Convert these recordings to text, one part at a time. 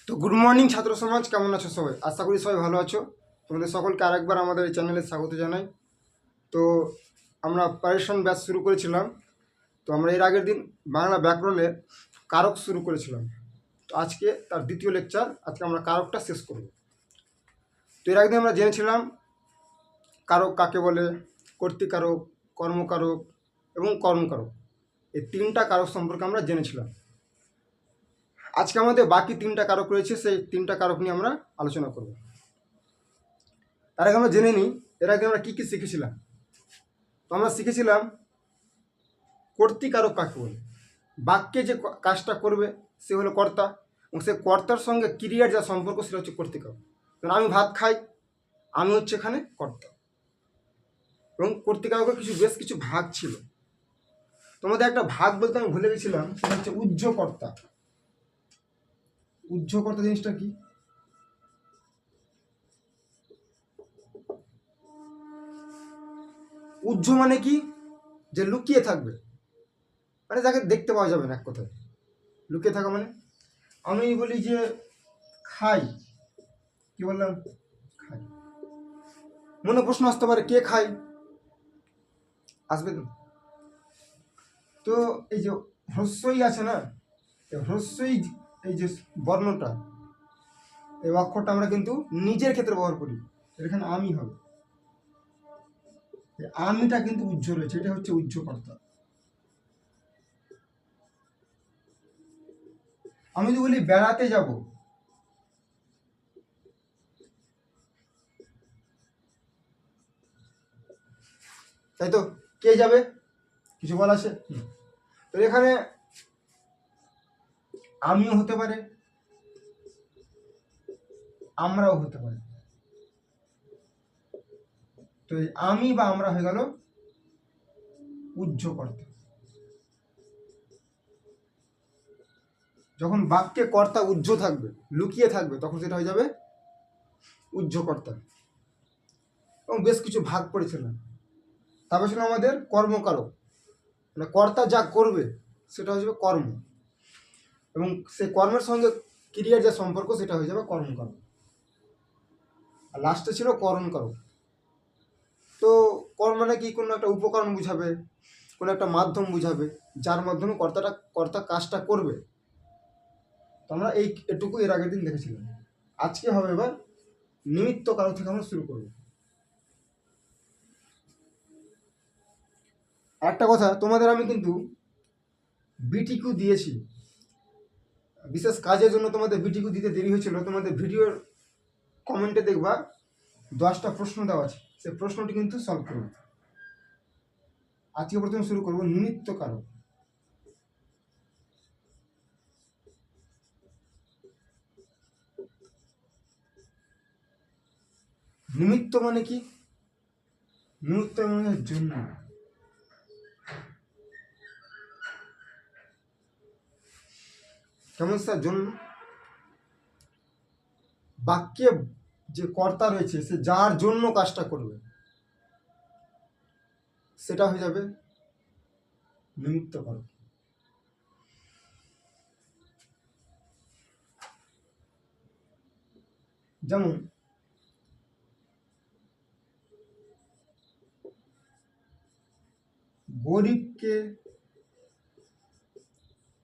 তো good morning ছাত্র সমাজ, কেমন আছো সবাই? আশা করি সবাই ভালো আছো। তোমাদের সকলকে আরেকবার আমাদের এই চ্যানেলে স্বাগত জানাই। তো আমরা প্রিপারেশন ব্যাচ শুরু করেছিলাম। তো আমরা এর আগের দিন বাংলা ব্যাকরণের কারক শুরু করেছিলাম। তো আজকে তার দ্বিতীয় লেকচার, আজকে আমরা কারকটা শেষ করব। তো এর আগের দিন আমরা জেনেছিলাম কারক কাকে বলে, কর্তৃকারক, কর্মকারক এবং কর্মকারক, এই তিনটা কারক সম্পর্কে আমরা জেনেছিলাম। আজকে আমাদের বাকি তিনটা কারক রয়েছে, সেই তিনটা কারক নিয়ে আমরা আলোচনা করব। তার আগে আমরা জেনে নিই এর আগে আমরা কী কী শিখেছিলাম। তো আমরা শিখেছিলাম কর্তৃকারক কাকে বলে। বাক্যে যে কাজটা করবে সে হলো কর্তা, এবং সে কর্তার সঙ্গে ক্রিয়ার যা সম্পর্ক সেটা হচ্ছে কর্তৃকারক। কারণ আমি ভাত খাই, আমি হচ্ছে এখানে কর্তা। এবং কর্তৃকারকের বেশ কিছু ভাগ ছিল। তোমাদের একটা ভাগ বলতে আমি ভুলে গেছিলাম, সেটা হচ্ছে উহ্যকর্তা। উহ্যকর্তা জিনিসটা কি? উহ্য মানে কি? যে লুকিয়ে থাকবে, মানে যাকে দেখতে পাওয়া যাবে না, এক কথায় লুকিয়ে থাকা। মানে আমি বলি যে খাই, কি বললাম? খাই। মনে প্রশ্ন আসতে পারে, কে খায়? আসবে তো। তো এই যে হ্রস্বই আছে না, হ্রস্বই এই যে বর্ণটা, এই অক্ষরটা আমরা কিন্তু নিজের ক্ষেত্রে ব্যবহার করি। এখানে আমি হবে, আমিটা কিন্তু উহ্য রয়েছে, এটা হচ্ছে উহ্যকর্তা। আমি যদি বলি বেড়াতে যাব, তাই তো, কে যাবে? কিছু বলা আছে? তো এখানে আমিও হতে পারে, আমরাও হতে পারে। তো আমি বা আমরা হয়ে গেল উহ্যকর্তা। যখন বাক্যে কর্তা উহ্য থাকবে, লুকিয়ে থাকবে, তখন সেটা হয়ে যাবে উহ্যকর্তা। এবং বেশ কিছু ভাগ পড়েছিলাম। তারপর ছিল আমাদের কর্মকারক, মানে কর্তা যা করবে সেটা হয়ে যাবে কর্ম, এবং সেই কর্মের সঙ্গে ক্রিয়ার যে সম্পর্ক সেটা হয়ে যাবে কর্মকারক। আর লাস্টে ছিল করণকারক। তো কর্ম মানে কি? কোনো একটা উপকরণ বুঝাবে, কোনো একটা মাধ্যম বুঝাবে, যার মাধ্যমে কর্তা কাজটা করবে। তো আমরা এটুকু এর আগের দিন দেখেছিলাম। আজকে হবে এবার নিমিত্ত কারক থেকে আমরা শুরু করব। একটা কথা, তোমাদের আমি কিন্তু বিটিকিউ দিয়েছি, বিশেষ কাজের জন্য তোমাদের বিটিকিউ দিতে দেরি হয়েছিল। তোমাদের ভিডিওর কমেন্টে দেখবা 10টা প্রশ্ন দেওয়া আছে, সেই প্রশ্নটি কিন্তু সলভ করবে। আজকে প্রথমে শুরু করব নিমিত্ত কারক। নিমিত্ত মানে কি? নিমিত্ত মানে জন্য। কেমন স্যার? জন্য। বাক্যে যে কর্তা রয়েছে সে যার জন্য কাজটা করবে সেটা হয়ে যাবে নিমিত্ত কারক। যেমন গরিবকে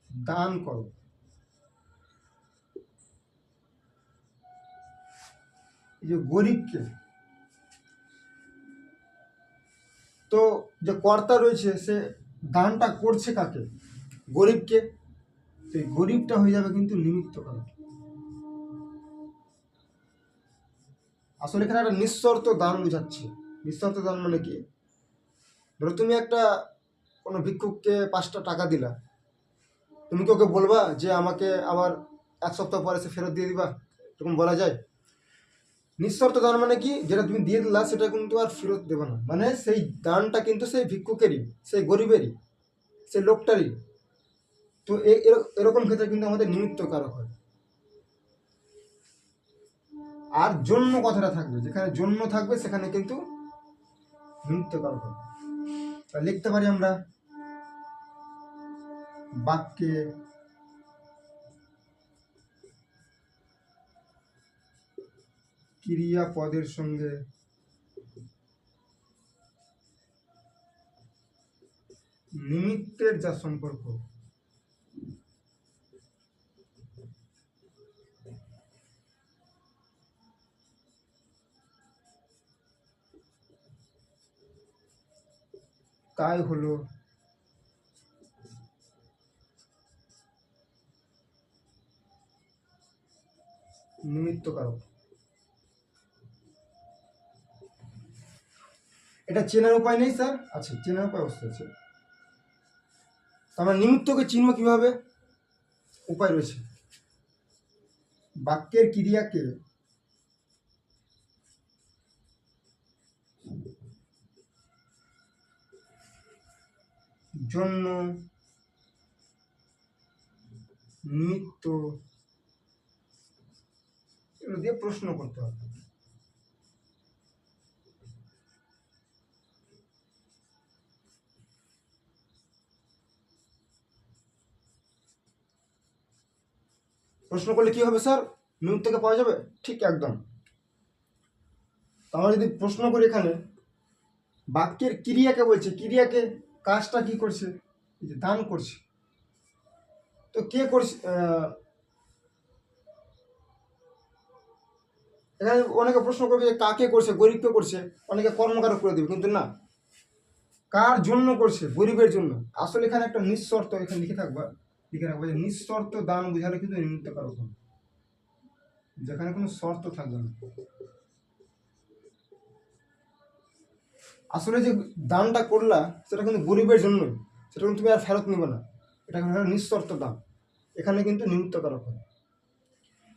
দান করো। এই যে গরিবকে, তো যে কর্তা রয়েছে সে দানটা করছে কাকে? গরিবকে। সেই গরিবটা হয়ে যাবে কিন্তু নিমিত্ত কারক। আসলে এখানে একটা নিঃশর্ত দান বোঝাচ্ছে। নিঃশর্ত দান মানে কি? ধরো তুমি একটা কোনো ভিক্ষুককে 5টা টাকা দিলা, তুমি কি ওকে বলবা যে আমাকে আবার 1 সপ্তাহ পরে সে ফেরত দিয়ে দিবা? এরকম বলা যায়? নিঃশর্ত দান মানে কি? যেটা তুমি দিয়ে দিলা সেটা কিন্তু আর ফেরত দেবে না, মানে সেই দানটা কিন্তু সেই ভিক্ষুকেরই, সেই গরিবেরই, সেই লোকটারই। তো এরকম ক্ষেত্রে কিন্তু আমাদের নিমিত্ত কারক হয়। আর জন্য কথাটা থাকবে, যেখানে জন্য থাকবে সেখানে কিন্তু নিমিত্ত কারক হবে। লিখতে পারি আমরা বাক্যে ক্রিয়াপদের সঙ্গে নিমিত্তের যা সম্পর্ক, তাই হলো নিমিত্তকারক। এটা চেনার উপায় নেই স্যার? আছে, চেনার উপায় অবশ্যই আছে। আমরা নিমিত্তকে চিনব কিভাবে? উপায় রয়েছে। বাক্যের ক্রিয়াকে জন্য, নিমিত্ত এগুলো দিয়ে প্রশ্ন করতে হবে। প্রশ্ন করলে কি হবে স্যার? নিমিত্তকে পাওয়া যাবে? ঠিক একদম। আমরা যদি প্রশ্ন করি এখানে বাক্যের ক্রিয়াকে বলছে, ক্রিয়াকে কাজটা কি করছে? এই যে দান করছে। তো কে করছে? এখানে অনেকে প্রশ্ন করবে যে কাকে করছে, গরিবকে করছে, অনেকে কর্মকারক করে দেবে, কিন্তু না, কার জন্য করছে? গরিবের জন্য। আসলে এখানে একটা নিঃশর্ত এখানে লিখে রাখবে যে নিঃশর্ত দান বুঝালে কিন্তু নিমিত্তকারক হবে, যেখানে কোনো শর্ত থাকবে না। আসলে যে দানটা করলা সেটা কিন্তু গরিবের জন্যই, সেটা কিন্তু তুমি আর ফেরত নিবে না, এটা নিঃশর্ত দান, এখানে কিন্তু নিমিত্তকারক হবে।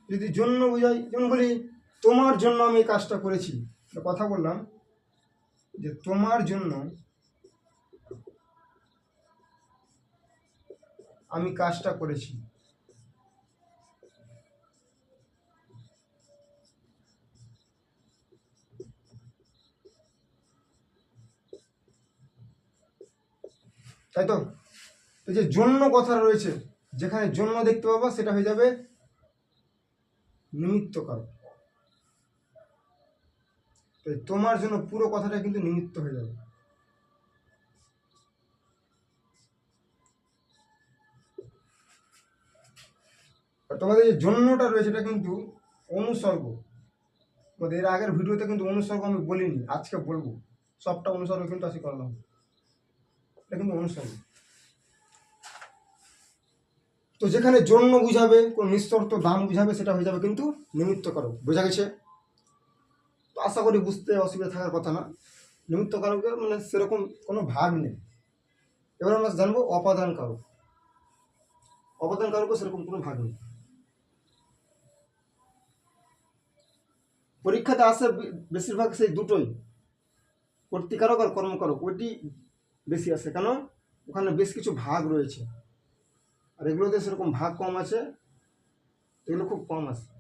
যদি জন্য বোঝাই, যেমন বলি তোমার জন্য আমি এই কাজটা করেছি, কথা বললাম যে তোমার জন্য আমি কাজটা করেছি, তাই তো? এই যে জন্য কথা রয়েছে, যেখানে জন্য দেখতে পাবা সেটা হয়ে যাবে নিমিত্তকারক। তাই তোমার জন্য পুরো কথাটা কিন্তু নিমিত্ত হয়ে যাবে। তোমাদের যে জন্যটা রয়েছে এটা কিন্তু অনুসর্গ। এর আগের ভিডিওতে কিন্তু অনুসর্গ আমি বলিনি, আজকে বলবো। সবটা অনুসর্গ কিন্তু আজকে করলাম, এটা কিন্তু অনুসর্গ। তো যেখানে জন্য বুঝাবে, কোন নিঃশর্ত দান বুঝাবে, সেটা হয়ে যাবে কিন্তু নিমিত্তকারক। বোঝা গেছে? তো আশা করি বুঝতে অসুবিধা থাকার কথা না। নিমিত্তকারকের মানে সেরকম কোনো ভাগ নেই। এবার আমরা জানবো অপাদান কারক। অপাদান কারকও সেরকম কোনো ভাগ নেই। পরীক্ষাতে আসে বেশিরভাগ সেই দুটোই, কর্তৃকারক আর কর্মকারক, ওইটি বেশি আসে। কেন? ওখানে বেশ কিছু ভাগ রয়েছে, আর এগুলোতে সেরকম ভাগ কম আছে, এগুলো খুব কম আসে।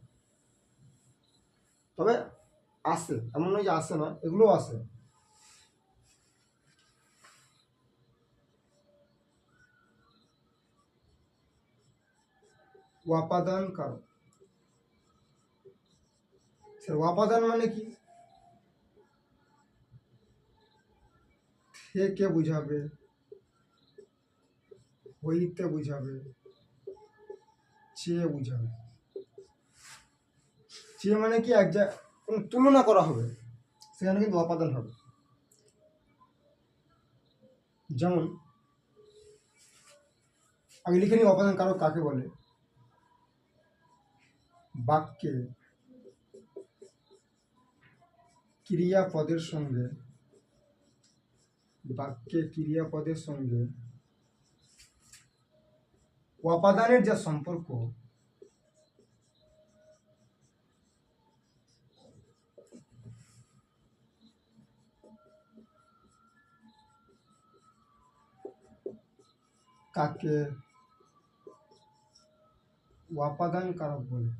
তবে আসে, এমন নয় যে আসে না, এগুলো আসে। উপাদান কারক, স্যার উপাদান মানে কি? থেকে বুঝাবে, হইতে বুঝাবে, চেয়ে বুঝাবে। চেয়ে মানে কি? এক জায়গায় কোনো তুলনা করা হবে, সেখানে কিন্তু অপাদান হবে। যেমন আমি লিখে নিই অপাদান কারক কাকে বলে। বাক্যে ক্রিয়াপদের সঙ্গে, বাক্যে ক্রিয়াপদের সঙ্গে উপাদানের যা সম্পর্ক, কাকে উপাদান কারক বলে।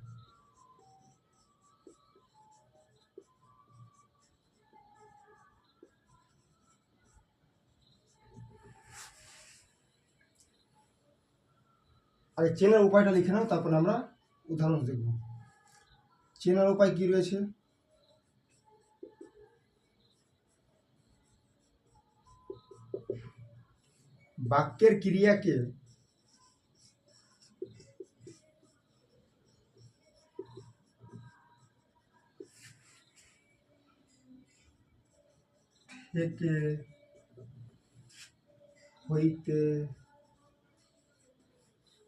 আগে চেনার উপায়টা লিখে নাও, তারপরে আমরা উদাহরণ দেখব। চেনার উপায় কি রয়েছে? বাক্যের ক্রিয়াকে থেকে, হইতে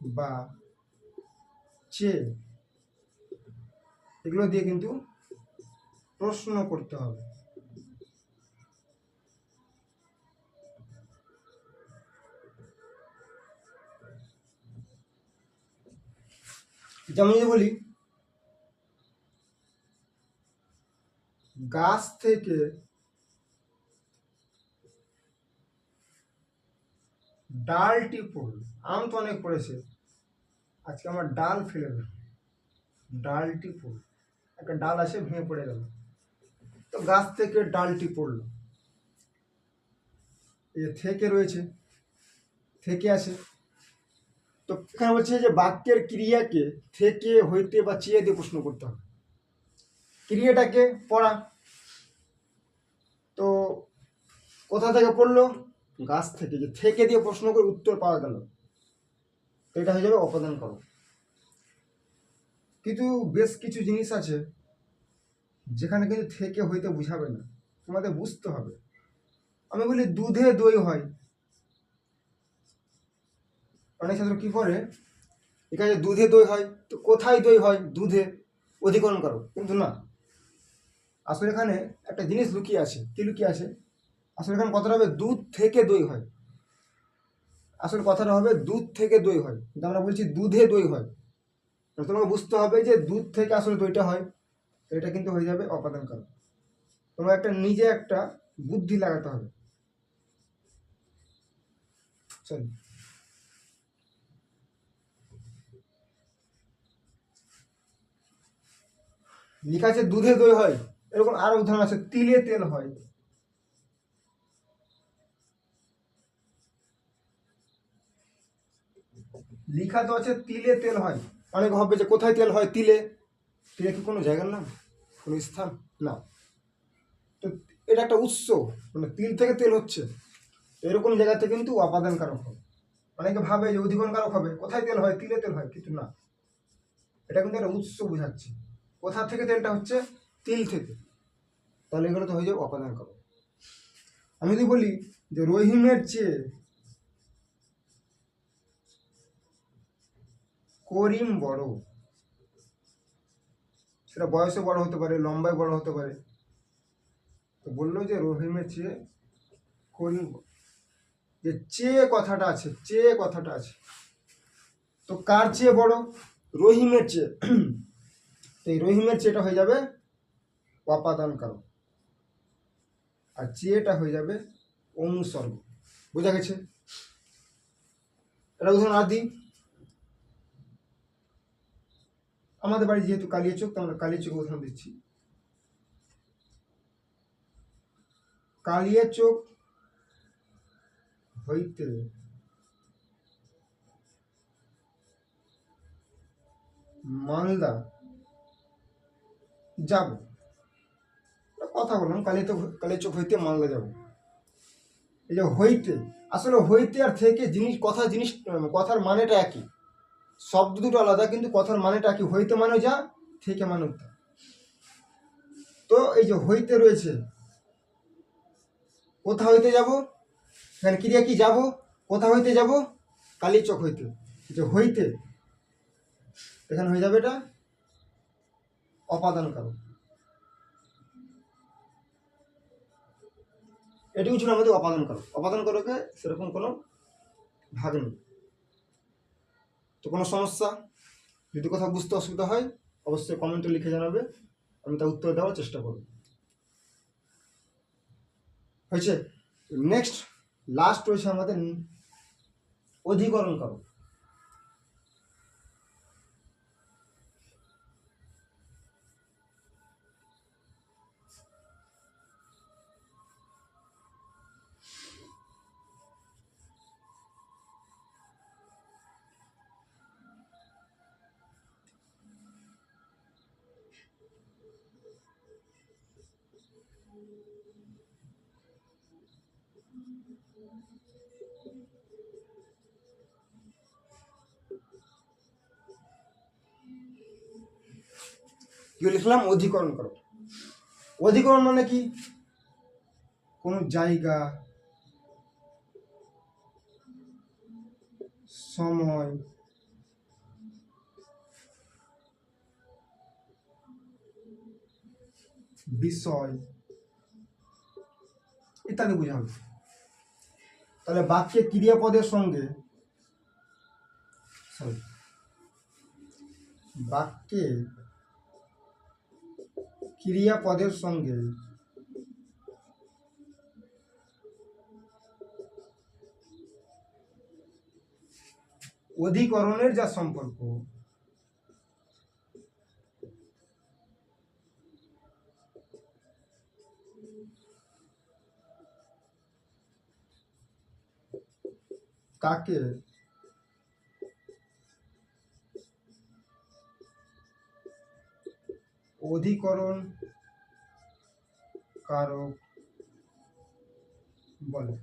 বা চেয়ে, এগুলো দিয়ে কিন্তু প্রশ্ন করতে হবে। যেমন যদি বলি গাছ থেকে ডালটি পড়ল, আম তো অনেক পড়েছে, আজকে আমার ডাল ফেলে গেল, ডালটি পড়ল, একটা ডাল আছে ভেঙে পড়ে গেল, তো গাছ থেকে ডালটি পড়ল, এই যে থেকে রয়েছে, থেকে আছে, তো এখানে বলছে যে বাক্যের ক্রিয়াকে থেকে, হইতে বা চেয়ে দিয়ে প্রশ্ন করতে হবে। ক্রিয়াটাকে পড়া, তো কোথা থেকে পড়লো? গাছ থেকে, যে থেকে দিয়ে প্রশ্ন করে উত্তর পাওয়া গেল, তো এটা হয়ে যাবে অপাদান করো। কিন্তু বেশ কিছু জিনিস আছে যেখানে কিন্তু থেকে হইতে বুঝাবে না, তোমাদের বুঝতে হবে। আমি বলি দুধে দই হয়, অনেক ছাত্র কি করে, এখানে দুধে দই হয়, তো কোথায় দই হয়? দুধে, অধিকরণ করো, কিন্তু না, আসলে এখানে একটা জিনিস লুকিয়ে আছে। কি লুকিয়ে আছে? আসলে এখানে কথাটা হবে দুধ থেকে দই হয়, আসলে কথাটা হবে দুধ থেকে দই হয়, কিন্তু আমরা বলছি দুধে দই হয়। তোমাকে বুঝতে হবে যে দুধ থেকে আসলে দইটা হয়, তো এটা কিন্তু হয়ে যাবে অপাদান কারক। তোমার একটা নিজে একটা বুদ্ধি লাগাতে হবে। চল, লেখা আছে দুধে দই হয়, এরকম আরো উদাহরণ আছে, তিলে তেল হয়। লেখা তো আছে তিলে তেল হয়, অনেক ভাববে যে কোথায় তেল হয়? তিলে, তিলে কি কোনো জায়গার নাম, কোনো স্থান? না, তো এটা একটা উৎস, মানে তিল থেকে তেল হচ্ছে, এরকম জায়গাতে কিন্তু অপাদান কারক হবে। অনেকে ভাবে যে অধিকরণ কারক হবে, কোথায় তেল হয়? তিলে তেল হয়, কিন্তু না, এটা কিন্তু একটা উৎস বোঝাচ্ছে, কোথা থেকে তেলটা হচ্ছে? তিল থেকে, তাহলে এগুলো তো হয়ে যাবে অপাদান কারক। আমি যদি বলি যে রহিমের চেয়ে করিম বড়, সেটা বয়সে বড় হতে পারে, লম্বায় বড় হতে পারে, তো বললো যে রহিমের চেয়ে করিম, যে চেয়ে কথাটা আছে, চেয়ে কথাটা আছে, তো কার চেয়ে বড়? রহিমের চেয়ে, তো এই রহিমের চেয়েটা হয়ে যাবে অপাদান কারক, আর চেয়েটা হয়ে যাবে অনুসর্গ। বোঝা গেছে? এটা উদাহরণ আর দিই। আমাদের বাড়ি যেহেতু কালিয়াচক, তো আমরা কালিয়াচক উদাহরণ দিচ্ছি। কালিয়াচক হইতে মালদা যাব, কথা বললাম কালিয়াচক হইতে মালদা যাব, এই যে হইতে, আসলে হইতে আর থেকে জিনিস, কথার মানেটা একই, শব্দ দুটো আলাদা, কিন্তু কথার মানেটা কি? হইতে মানে যা, থেকে মানে তা। তো এই যে হইতে রয়েছে, কোথা হইতে যাব? এখানে ক্রিয়া কি? যাব। কোথা হইতে যাব? কালীচক হইতে, যে হইতে, এখানে হয়ে যাবে এটা অপাদান কারক। এটুকু ছিল আমাদের অপাদান কারক। অপাদান কারকে সেরকম কোনো ভাগ নেই। তো কোনো সমস্যা, যদি কোথাও বুঝতে অসুবিধা হয় অবশ্যই কমেন্টে লিখে জানাবে, আমি তার উত্তর দেওয়ার চেষ্টা করব। হয়েছে? নেক্সট লাস্ট রয়েছে আমাদের অধিকরণ কারক। কি লিখলাম? অধিকরণ করো। অধিকরণ মানে কি? কোনো জায়গা, সময়, বিষয় ইত্যাদি বোঝাবে। তাহলে বাক্যে ক্রিয়াপদের সঙ্গে বাক্যে ক্রিয়াপদের সঙ্গে অধিকরণের যা সম্পর্ক, তাকে অধিকরণ কারক বলে।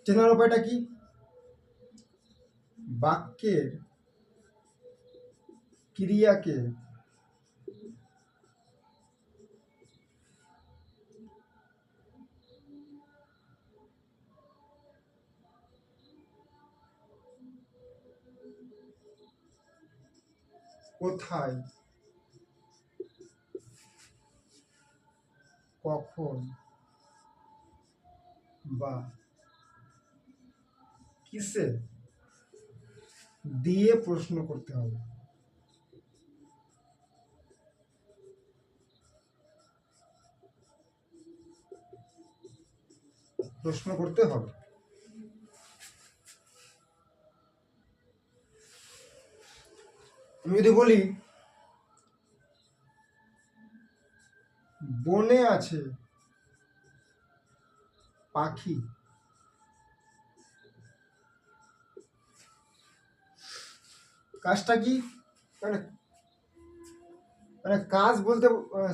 চেনার উপায়টা কি? বাক্যের ক্রিয়াকে কোথায়, কখন বা কিসে দিয়ে প্রশ্ন করতে হবে। প্রশ্ন করতে হবে। আমি যদি বলি বনে আছে পাখি, কাজটা কি? মানে মানে কাজ বলতে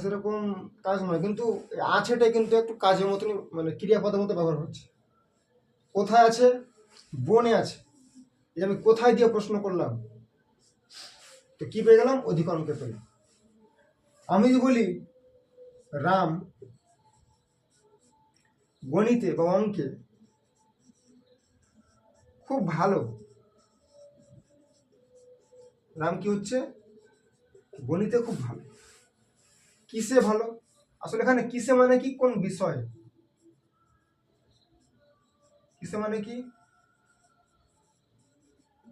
সেরকম কাজ নয়, কিন্তু আছেটাই কিন্তু একটু কাজের মতনই, মানে ক্রিয়াপদের মতো ব্যবহার হচ্ছে। কোথায় আছে? বনে আছে। এই আমি কোথায় দিয়ে প্রশ্ন করলাম, তো কি পেয়ে গেলাম? অধিকরণকে পেলাম। আমি যদি বলি রাম গণিতে বা অঙ্কে খুব ভালো, রাম কি হচ্ছে? গণিতে খুব ভালো। কিসে ভালো? আসলে এখানে কিসে মানে কি? কোন বিষয়ে? কিসে মানে কি?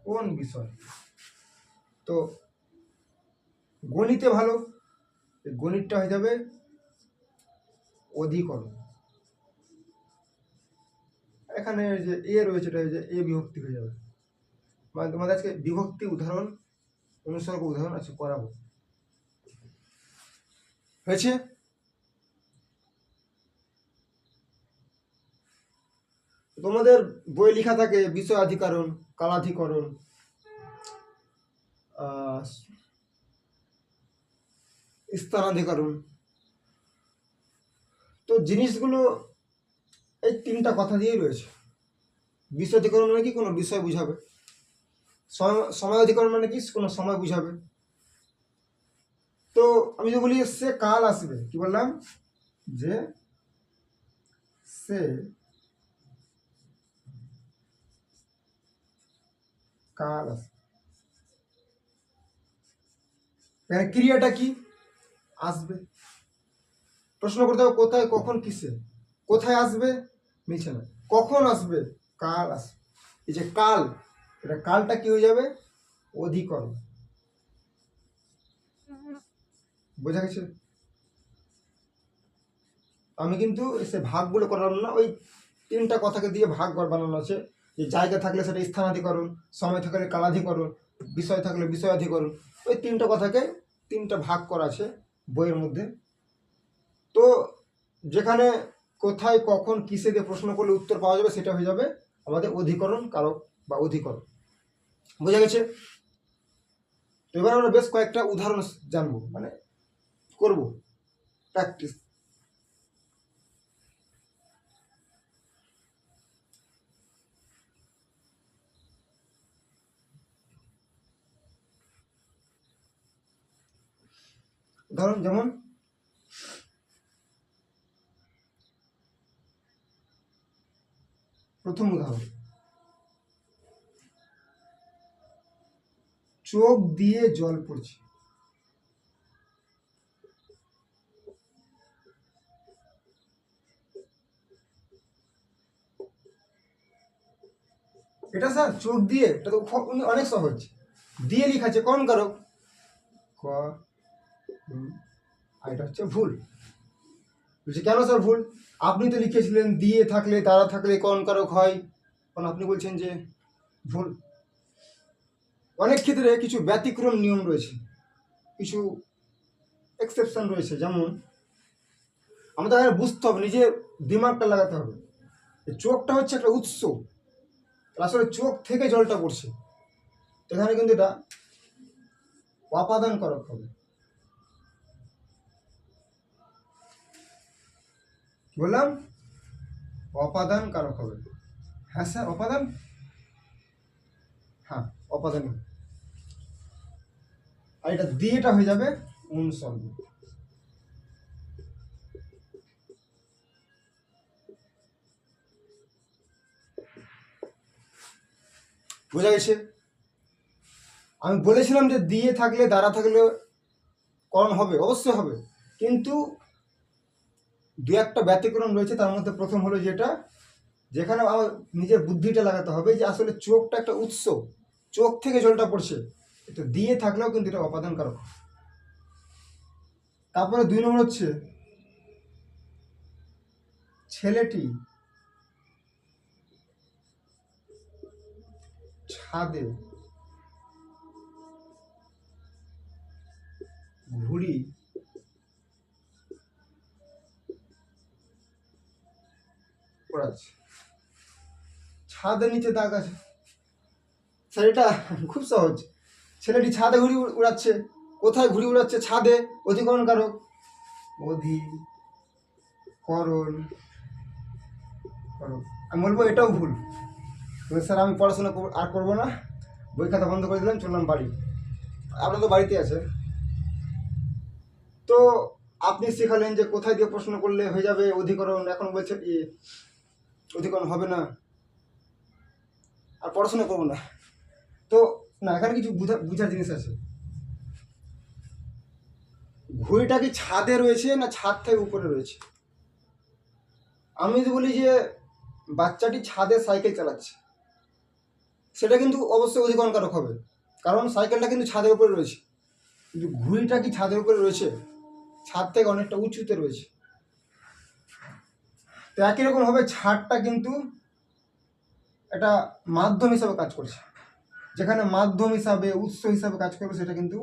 কোন বিষয়? তো গণিতে ভালো, গণিতটা হয়ে যাবে অধিকরণ। এখানে যে এ রয়েছে এটা হয়ে যায় এ বিভক্তি হয়ে যাবে। মানে তোমাদের আজকে বিভক্তি উদাহরণ, অনুসর্গ উদাহরণ আছে করাবো। হয়েছে? তোমাদের বই লেখা থাকে বিষয়াধিকরণ, কালাধিকরণ, স্থানাধিকরণ। তো জিনিসগুলো এই তিনটা কথা দিয়েই রয়েছে। বিষয়াধিকরণ মানে কি? কোনো বিষয় বুঝাবে। সময় অধিকরণ মানে কি? কোনো সময় বুঝাবে। তো আমি যদি বলি সে কাল আসবে, কি বললাম? যে সে কাল আসবে। এখানে ক্রিয়াটা কি? আসবে। প্রশ্ন করতে হবে কোথায়, কখন, কিসে। কোথায় আসবে মিলছে না, কখন আসবে? কাল আসবে। এই যে কাল, এটা কালটা কি হয়ে যাবে? অধিকরণ। বোঝা গেছে? আমি কিন্তু সে ভাগগুলো করালাম না, ওই তিনটা কথাকে দিয়ে ভাগ বানানো আছে। যে জায়গা থাকলে সেটা স্থানাধিকরণ, সময় থাকলে কালাধিকরণ, বিষয় থাকলে বিষয়াধিকরণ। ওই তিনটা কথাকে তিনটা ভাগ করা আছে বইয়ের মধ্যে। তো যেখানে কোথায়, কখন, কিসে দিয়ে প্রশ্ন করলে উত্তর পাওয়া যাবে, সেটা হয়ে যাবে আমাদের অধিকরণ কারক বা অধিকরণ। বোঝা গেছে? এবার আমরা বেশ কয়েকটা উদাহরণ জানবো, মানে করব প্র্যাকটিস। উদাহরণ যেমন প্রথম উদাহরণ, চোখ দিয়ে জল পড়ছে। এটা স্যার চোখ দিয়ে, এটা তো অনেক সহজ, দিয়ে লিখাছে কোন কারক ক, আর এটা হচ্ছে ভুল। বলছে কেন স্যার ভুল? আপনি তো লিখেছিলেন দিয়ে থাকলে দ্বারা থাকলে কোন কারক হয়, কারণ আপনি বলছেন যে ভুল। অনেক ক্ষেত্রে কিছু ব্যতিক্রম নিয়ম রয়েছে, কিছু এক্সেপশন রয়েছে। যেমন আমাদের এখানে বুঝতে হবে, নিজে দিমাগটা লাগাতে হবে। চোখটা হচ্ছে একটা উৎস, আসলে চোখ থেকে জলটা পড়ছে, এখানে কিন্তু এটা অপাদান কারক হবে। বললাম অপাদান কারক হবে। হ্যাঁ স্যার অপাদান, হ্যাঁ অপাদান। আর এটা দিয়েটা হয়ে যাবে অনুসর্গ। বোঝা গেছে? আমি বলেছিলাম যে দিয়ে থাকলে দ্বারা থাকলে করণ হবে, অবশ্যই হবে, কিন্তু দু একটা ব্যতিক্রম রয়েছে। তার মধ্যে প্রথম হলো যেটা, যেখানে আমার নিজের বুদ্ধিটা লাগাতে হবে যে আসলে চোখটা একটা উৎস, চোখ থেকে জলটা পড়ছে, তো দিয়ে থাকলেও কিন্তু এটা অপাদান কারক। তারপরে 2 নম্বর হচ্ছে, ছেলেটি ছাদে ঘুড়ি ওড়াচ্ছে। ছাদের নিচে দাগ আছে স্যার, এটা খুব সহজ। ছেলেটি ছাদে ঘুড়ি উড়াচ্ছে, কোথায় ঘুড়ি উড়াচ্ছে? ছাদে, অধিকরণ কারক, অধিকরণ কারক। আমি বলবো এটাও ভুল। স্যার আমি পড়াশোনা আর করবো না, বই খাতা বন্ধ করে দিলাম, চললাম বাড়ি। আপনার তো বাড়িতে আছে, তো আপনি শেখালেন যে কোথায় দিয়ে প্রশ্ন করলে হয়ে যাবে অধিকরণ, এখন বলছে অধিকরণ হবে না, আর পড়াশোনা করবো না। তো না, এখানে কিছু বুঝার জিনিস আছে। ঘড়িটা কি ছাদে রয়েছে না ছাদ থেকে উপরে রয়েছে? আমি যদি বলি যে বাচ্চাটি ছাদে সাইকেল চালাচ্ছে, সেটা কিন্তু অবশ্যই অধিকরণ কারক হবে, কারণ সাইকেলটা কিন্তু ছাদের উপরে রয়েছে। কিন্তু ঘুড়িটা কি ছাদের উপরে রয়েছে? ছাদ থেকে অনেকটা উঁচুতে রয়েছে। তো একই রকম ভাবে ছাদটা কিন্তু একটা মাধ্যম হিসাবে কাজ করছে, যেখানে মাধ্যম হিসাবে উৎস হিসাবে কাজ করবে সেটা কিন্তু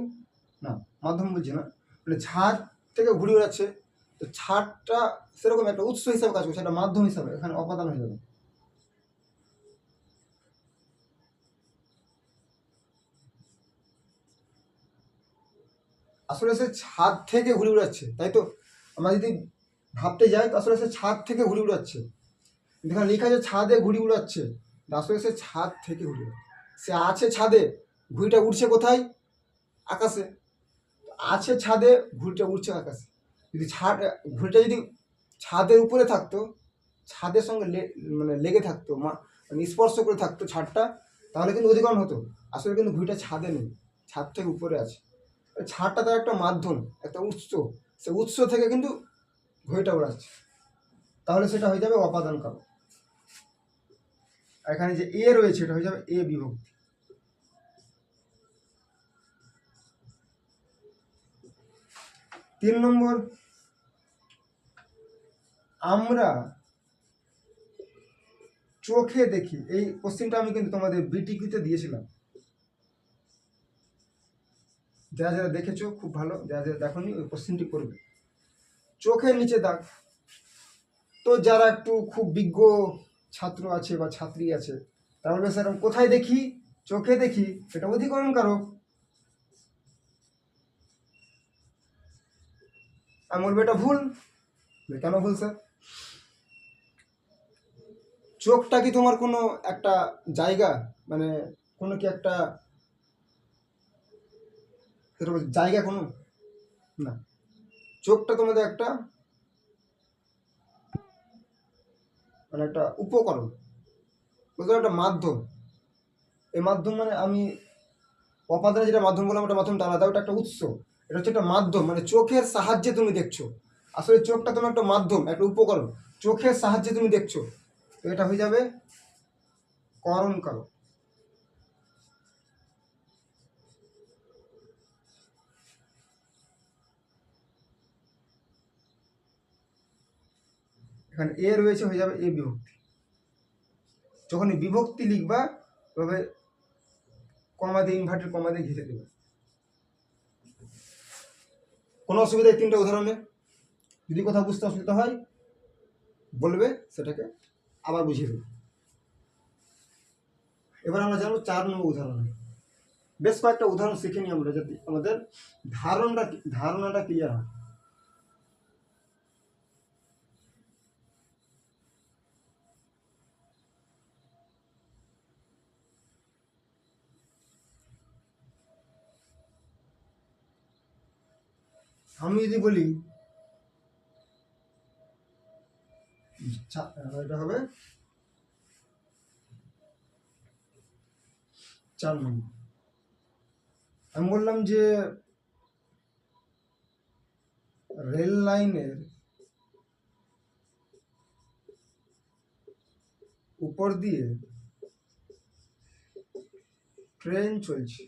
না, মাধ্যম বলছি না, মানে ছাদ থেকে ঘুরে বেড়াচ্ছে, তো ছাদটা সেরকম একটা উৎস হিসাবে কাজ করছে, সেটা মাধ্যম হিসাবে এখানে অপাদান হয়ে যাবে। আসলে সে ছাদ থেকে ঘুরে বেড়াচ্ছে, তাই তো? আমরা যদি ভাবতে যাই তো আসলে সে ছাদ থেকে ঘুরে উড়াচ্ছে, এখানে লেখা আছে ছাদে ঘুড়ি উড়াচ্ছে, আসলে সে ছাদ থেকে ঘুরে উড়াচ্ছে। সে আছে ছাদে, ঘুড়িটা উড়ছে কোথায়? আকাশে। আছে ছাদে, ঘুড়িটা উড়ছে আকাশে। যদি ঘুড়িটা যদি ছাদের উপরে থাকতো, ছাদের সঙ্গে মানে লেগে থাকতো, মানে স্পর্শ করে থাকতো ছাদটা, তাহলে কিন্তু অধিকরণ হতো। আসলে কিন্তু ঘুড়িটা ছাদে নেই, ছাদ থেকে উপরে আছে। ছাদটা তার একটা মাধ্যম, একটা উৎস, সে উৎস থেকে কিন্তু ঘড়িটা উড়াচ্ছে, তাহলে সেটা হয়ে যাবে অপাদান কারক। এখানে যে এ রয়েছে এটা হয়ে যাবে এ বিভক্তি। তিন নম্বর, আমরা চোখে দেখি। এই কোশ্চেনটা আমি কিন্তু তোমাদের বিটিকিতে দিয়েছিলাম, যারা যারা দেখেছো খুব ভালো, যারা যারা দেখোনি ওই কোশ্চেনটি করবে। চোখের নিচে দাগ, তো যারা একটু খুব বিজ্ঞ ছাত্র আছে বা ছাত্রী আছে, তাহলে স্যার কোথায় দেখি? চোখে দেখি, এটা অধিকরণ কারক। আমি বলবো এটা ভুল। কেন ভুল স্যার? চোখটা কি তোমার কোনো একটা জায়গা, মানে কোনো কি একটা জায়গা কোনো না, চোখটা তোমাদের একটা মানে একটা উপকরণ, বলতে পারো একটা মাধ্যম। এই মাধ্যম মানে আমি অপাদানে যেটা মাধ্যম বললাম ওটা মাধ্যমটা আলাদা, ওটা একটা উৎস। এটা হচ্ছে একটা মাধ্যম, মানে চোখের সাহায্যে তুমি দেখছো। আসলে চোখটা তোমার একটা মাধ্যম, একটা উপকরণ, চোখের সাহায্যে তুমি দেখছো। তো এটা হয়ে যাবে করণ কারক। এখানে এ রয়েছে, হয়ে যাবে এ বিভক্তি। যখনই বিভক্তি লিখবা তবে কমা দিয়ে, ইনভার্টেড কমা দিয়ে ঘিরে দেবে। কোনো অসুবিধা এই তিনটা উদাহরণে? যদি কোথাও বুঝতে অসুবিধা হয় বলবে, সেটাকে আবার বুঝিয়ে দেবে। এবার আমরা জানবো 4 নম্বর উদাহরণে। বেশ কয়েকটা উদাহরণ শিখে নিই আমরা, যাতে আমাদের ধারণাটা ক্লিয়ার হয়। আমি যদি বলি এটা হবে 4 নম্বর। আমি বললাম যে রেল লাইনের উপর দিয়ে ট্রেন চলছে।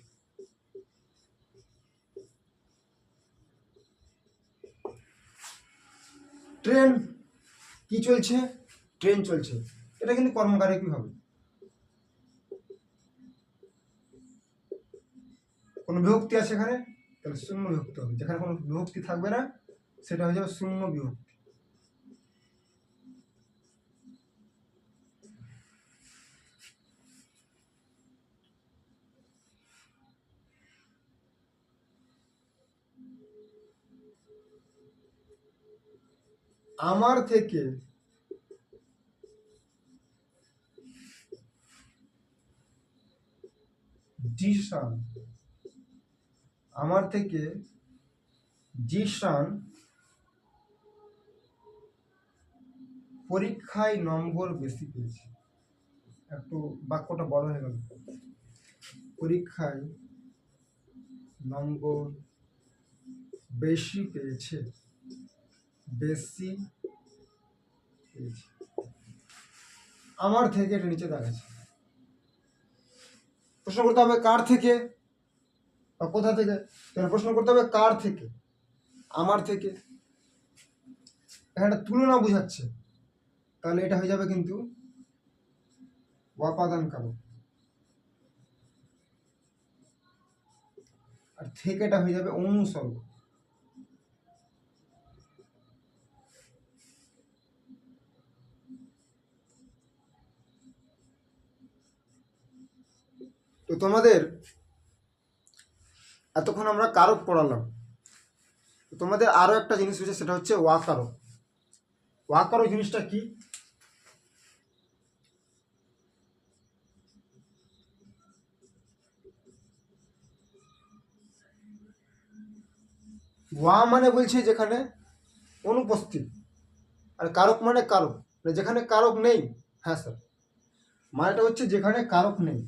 ট্রেন কি চলছে? ট্রেন চলছে। এটা কিন্তু কর্মকারে কি হবে? কোনো বিভক্তি আছে এখানে? তাহলে শূন্য বিভক্তি হবে। যেখানে কোনো বিভক্তি থাকবে না সেটা হয়ে যাবে শূন্য বিভক্তি। আমার থেকে জিশান, আমার থেকে জিশান পরীক্ষায় নম্বর বেশি পেয়েছে। একটু বাক্যটা বড় হয়ে গেল। পরীক্ষায় নম্বর বেশি পেয়েছে, বেশি পেয়েছে। আমার থেকে এটা নিচে দেখাচ্ছে। প্রশ্ন করতে হবে কার থেকে বা কোথা থেকে? প্রশ্ন করতে হবে কার থেকে? আমার থেকে। এখানে তুলনা বোঝাচ্ছে, তাহলে এটা হয়ে যাবে কিন্তু অপাদান কারক। আর থেকেটা হয়ে যাবে অনুসর্গ। তো তোমাদের এতক্ষণ আমরা কারক পড়ালাম। তোমাদের আরো একটা জিনিস হচ্ছে, সেটা হচ্ছে ওয়াকারক। ওয়াকারক জিনিসটা কি? ওয়া মানে বলছে যেখানে অনুপস্থিত, আর কারক মানে কারক, মানে যেখানে কারক নেই। হ্যাঁ স্যার, মানেটা হচ্ছে যেখানে কারক নেই।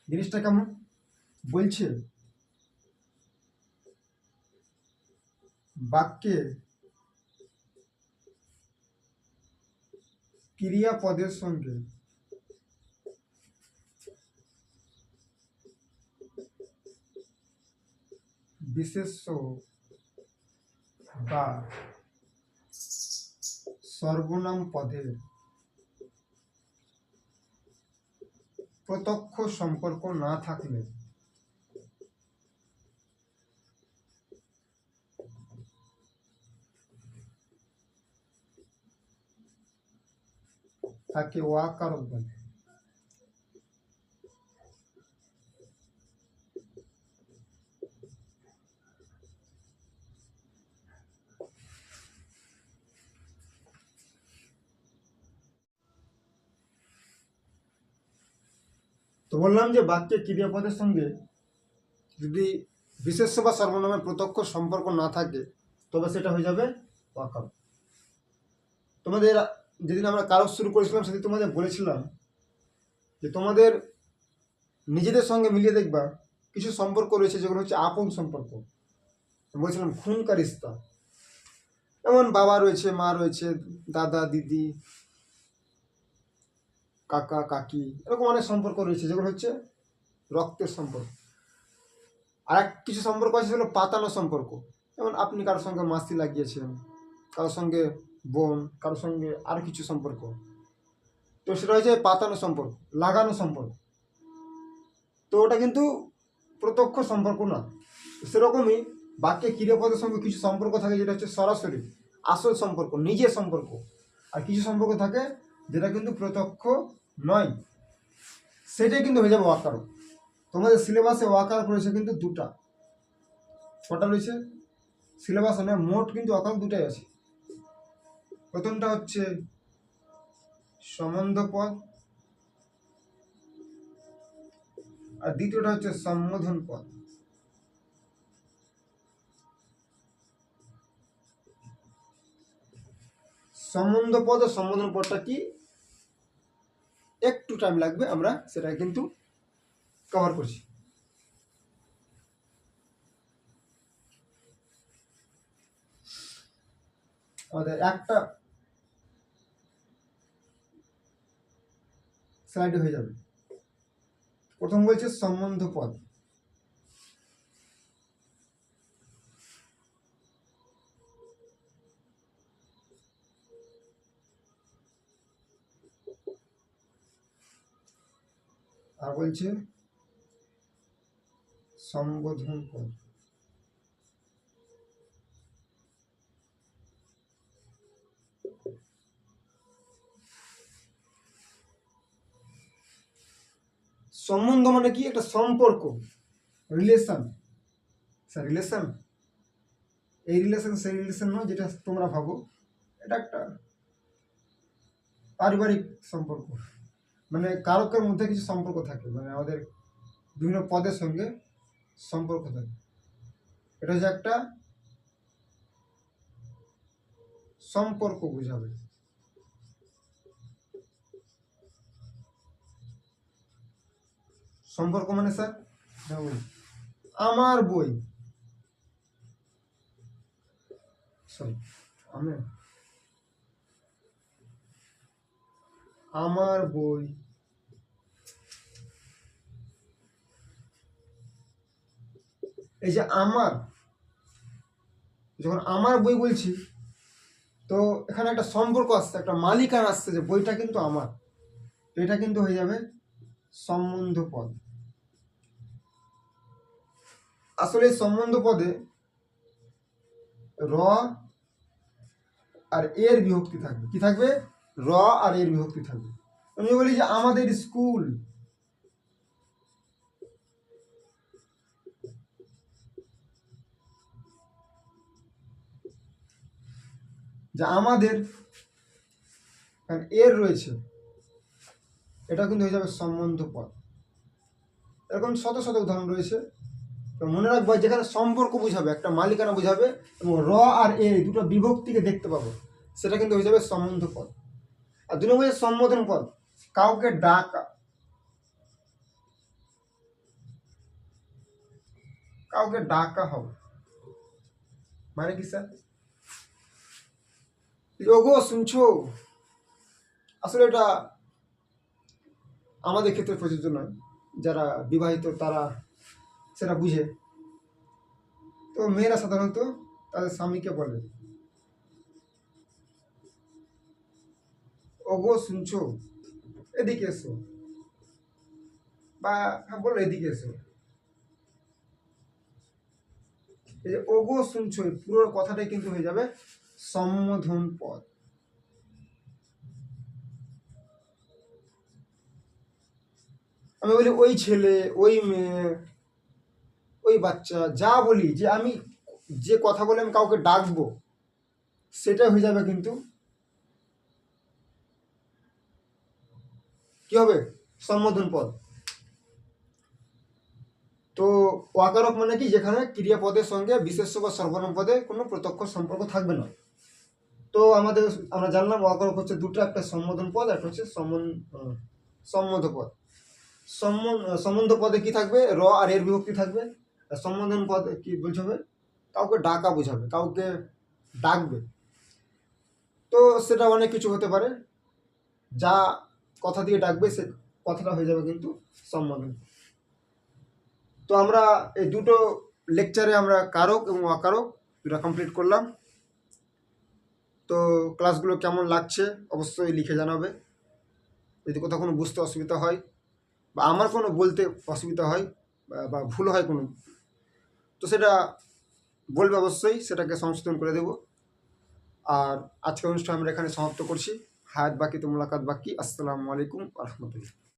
জিনিসটা কেমন বলছে? বাক্যে ক্রিয়াপদের সঙ্গে বিশেষ্য বা সর্বনাম পদের প্রত্যক্ষ সম্পর্ক না থাকলে তাকে ওয়াকারক বলে। তো বললাম যে বাক্যে ক্রিয়াপদের সঙ্গে যদি বিশেষ্য বা সর্বনামের প্রত্যক্ষ সম্পর্ক না থাকে তবে সেটা হয়ে যাবে ওয়াকার। তোমাদের যেদিন আমরা কারক শুরু করেছিলাম সেদিন তোমাদের বলেছিলাম যে তোমাদের নিজেদের সঙ্গে মিলিয়ে দেখবা কিছু সম্পর্ক রয়েছে যেগুলো হচ্ছে আপন সম্পর্ক। বলছিলাম খুন কা রিস্তা, যেমন বাবা রয়েছে, মা রয়েছে, দাদা দিদি, কাকা কাকি, এরকম অনেক সম্পর্ক রয়েছে যেগুলো হচ্ছে রক্তের সম্পর্ক। আর এক কিছু সম্পর্ক আছে সেগুলো পাতানো সম্পর্ক, যেমন আপনি কারোর সঙ্গে মাসি লাগিয়েছেন, কারোর সঙ্গে বোন, কারোর সঙ্গে আর কিছু সম্পর্ক, তো সেটা হচ্ছে পাতানো সম্পর্ক, লাগানো সম্পর্ক। তো ওটা কিন্তু প্রত্যক্ষ সম্পর্ক না। সেরকমই বাক্যে ক্রিয়াপদের সঙ্গে কিছু সম্পর্ক থাকে যেটা হচ্ছে সরাসরি আসল সম্পর্ক, নিজের সম্পর্ক। আর কিছু সম্পর্ক থাকে যেটা কিন্তু প্রত্যক্ষ নয়, সেটাই কিন্তু হয়ে যাবে ওয়াকার। তোমাদের সিলেবাসে ওয়াকার রয়েছে কিন্তু দুটা। কটা রয়েছে সিলেবাসে? না, মোট কিন্তু ওয়াকার দুটাই আছে। প্রথমটা হচ্ছে সম্বন্ধ পদ, আর দ্বিতীয়টা হচ্ছে সম্বোধন পদ। সম্বন্ধ পদ ও সম্বোধন পদটা কি একটু টাইম লাগবে, আমরা সেটা কিন্তু কভার করছি। আমাদের একটা স্লাইডে হয়ে যাবে। প্রথম বলছে সম্বন্ধ পদ। আর বলছে সম্বোধন পদ। সম্বন্ধ মানে কি? একটা সম্পর্ক, রিলেশন। স্যার রিলেশন, এই রিলেশন সেই রিলেশন নয় যেটা তোমরা ভাবো। এটা একটা পারিবারিক সম্পর্ক, মানে কারকের মধ্যে কিছু সম্পর্ক থাকে, মানে আমাদের বিভিন্ন পদের সঙ্গে সম্পর্ক থাকে। এটা হচ্ছে একটা সম্পর্ক বোঝাবে। সম্পর্ক মানে স্যার আমার বই, সরি আমার বই, এই যে আমার, যখন আমার বই বলছি তো এখানে একটা সম্পর্ক আসছে, একটা মালিকানা আসছে যে বইটা কিন্তু আমার। এটা কিন্তু হয়ে যাবে সম্বন্ধ পদ। আসলে এই সম্বন্ধ পদে র আর এর বিভক্তি থাকবে। কি থাকবে? র আর এর বিভক্তি থাকবে। আমি বলি যে আমাদের স্কুল, যে আমাদের এর রয়েছে, এটা কিন্তু হয়ে যাবে সম্বন্ধ পদ। এরকম শত শত উদাহরণ রয়েছে। তো মনে রাখবো যেখানে সম্পর্ক বুঝাবে, একটা মালিকানা বুঝাবে এবং র আর এ দুটো বিভক্তিকে দেখতে পাবো, সেটা কিন্তু হয়ে যাবে সম্বন্ধ পদ। আর 2 নম্বর সম্বোধন পদ, কাউকে ডাকা, কাউকে ডাকা হবে মানে কি স্যার? ওগো শুনছো, আসলে এটা আমাদের ক্ষেত্রে প্রযোজ্য নয়, যারা বিবাহিত তারা সেটা বুঝে। তো মেয়েরা সাধারণত তাদের স্বামীকে বলে ওগো শুনছো, এদিকে এসো, বা বলো এদিকে এসো। এই যে ওগো শুনছো, পুরো কথাটাই কিন্তু হয়ে যাবে সম্বোধন পদ। আমি বলি ওই ছেলে, ওই মেয়ে, ওই বাচ্চা, যা বলি, যে আমি যে কথা বলে আমি কাউকে ডাকবো, সেটা হয়ে যাবে কিন্তু কি হবে? সম্বোধন পদ। তো অকারক মানে কি, যেখানে ক্রিয়াপদের সঙ্গে বিশেষ্য বা সর্বনাম পদে কোনো প্রত্যক্ষ সম্পর্ক থাকবে না। তো আমরা জানলাম অকারক হচ্ছে দুটো, একটা সম্বোধন পদ, একটা হচ্ছে সম্বন্ধ পদ। সম্বন্ধ পদে কি থাকবে, র আর এর বিভক্তি থাকবে। আর সম্বোধন পদ কি বোঝাবে, কাউকে ডাকা বোঝাবে, কাউকে ডাকবে। তো সেটা অনেক কিছু হতে পারে, যা কথা দিয়ে ডাকবে সে কথাটা হয়ে যাবে কিন্তু সম্বোধন। তো আমরা এই দুটো লেকচারে আমরা কারক এবং অকারক দুটা কমপ্লিট করলাম। তো ক্লাসগুলো কেমন লাগছে অবশ্যই লিখে জানাবে। যদি কোথাও কোনো বুঝতে অসুবিধা হয় বা আমার কোনো বলতে অসুবিধা হয় বা ভুল হয় কোনো, তো সেটা বলবে অবশ্যই, সেটাকে সংশোধন করে দেব। আর আজকের অনুষ্ঠান আমরা এখানে সমাপ্ত করছি। হায়াত বাকি তো মুলাকাত বাকি। আসসালামু আলাইকুম ওয়া রাহমাতুল্লাহ।